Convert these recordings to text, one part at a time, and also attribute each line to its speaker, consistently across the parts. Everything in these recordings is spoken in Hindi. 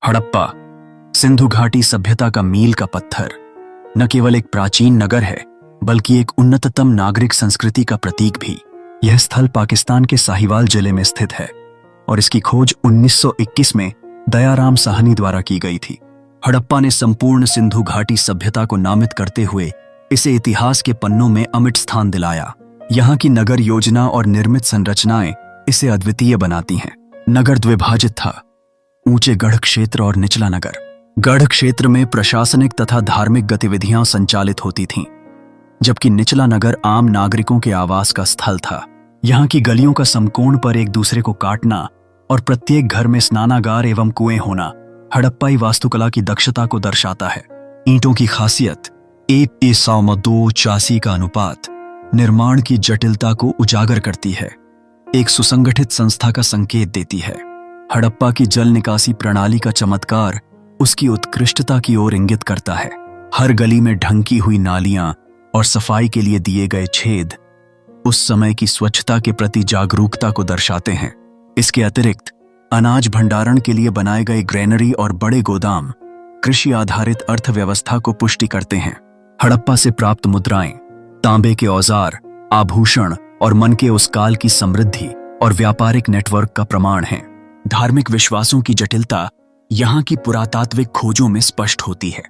Speaker 1: हड़प्पा सिंधु घाटी सभ्यता का मील का पत्थर न केवल एक प्राचीन नगर है बल्कि एक उन्नततम नागरिक संस्कृति का प्रतीक भी। यह स्थल पाकिस्तान के साहिवाल जिले में स्थित है और इसकी खोज 1921 में दयाराम साहनी द्वारा की गई थी। हड़प्पा ने संपूर्ण सिंधु घाटी सभ्यता को नामित करते हुए इसे इतिहास के पन्नों में अमिट स्थान दिलाया। यहाँ की नगर योजना और निर्मित संरचनाएं इसे अद्वितीय बनाती हैं। नगर द्विभाजित था, ऊंचे गढ़ क्षेत्र और निचला नगर। गढ़ क्षेत्र में प्रशासनिक तथा धार्मिक गतिविधियां संचालित होती थीं, जबकि निचला नगर आम नागरिकों के आवास का स्थल था। यहाँ की गलियों का समकोण पर एक दूसरे को काटना और प्रत्येक घर में स्नानागार एवं कुएं होना हड़प्पाई वास्तुकला की दक्षता को दर्शाता है। ईंटों की खासियत 1:2 का अनुपात निर्माण की जटिलता को उजागर करती है, एक सुसंगठित संस्था का संकेत देती है। हड़प्पा की जल निकासी प्रणाली का चमत्कार उसकी उत्कृष्टता की ओर इंगित करता है। हर गली में ढंकी हुई नालियां और सफाई के लिए दिए गए छेद उस समय की स्वच्छता के प्रति जागरूकता को दर्शाते हैं। इसके अतिरिक्त अनाज भंडारण के लिए बनाए गए ग्रेनरी और बड़े गोदाम कृषि आधारित अर्थव्यवस्था को पुष्टि करते हैं। हड़प्पा से प्राप्त मुद्राएं, तांबे के औजार, आभूषण और मन के उस काल की समृद्धि और व्यापारिक नेटवर्क का प्रमाण है। धार्मिक विश्वासों की जटिलता यहाँ की पुरातात्विक खोजों में स्पष्ट होती है।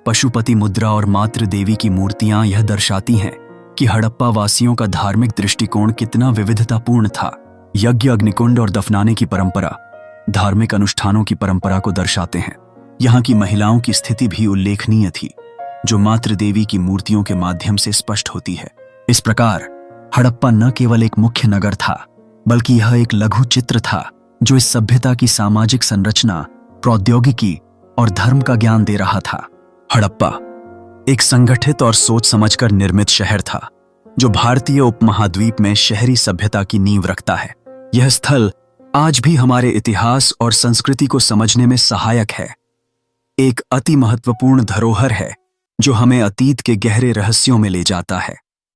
Speaker 1: पशुपति मुद्रा और मातृ देवी की मूर्तियां यह दर्शाती हैं कि हड़प्पा वासियों का धार्मिक दृष्टिकोण कितना विविधतापूर्ण था। यज्ञ, अग्निकुंड और दफनाने की परंपरा धार्मिक अनुष्ठानों की परंपरा को दर्शाते हैं। यहाँ की महिलाओं की स्थिति भी उल्लेखनीय थी, जो मातृ देवी की मूर्तियों के माध्यम से स्पष्ट होती है। इस प्रकार हड़प्पा न केवल एक मुख्य नगर था, बल्कि यह एक लघु चित्र था जो इस सभ्यता की सामाजिक संरचना, प्रौद्योगिकी और धर्म का ज्ञान दे रहा था। हड़प्पा एक संगठित और सोच समझकर निर्मित शहर था, जो भारतीय उपमहाद्वीप में शहरी सभ्यता की नींव रखता है। यह स्थल आज भी हमारे इतिहास और संस्कृति को समझने में सहायक है। एक अति महत्वपूर्ण धरोहर है जो हमें अतीत के गहरे रहस्यों में ले जाता है।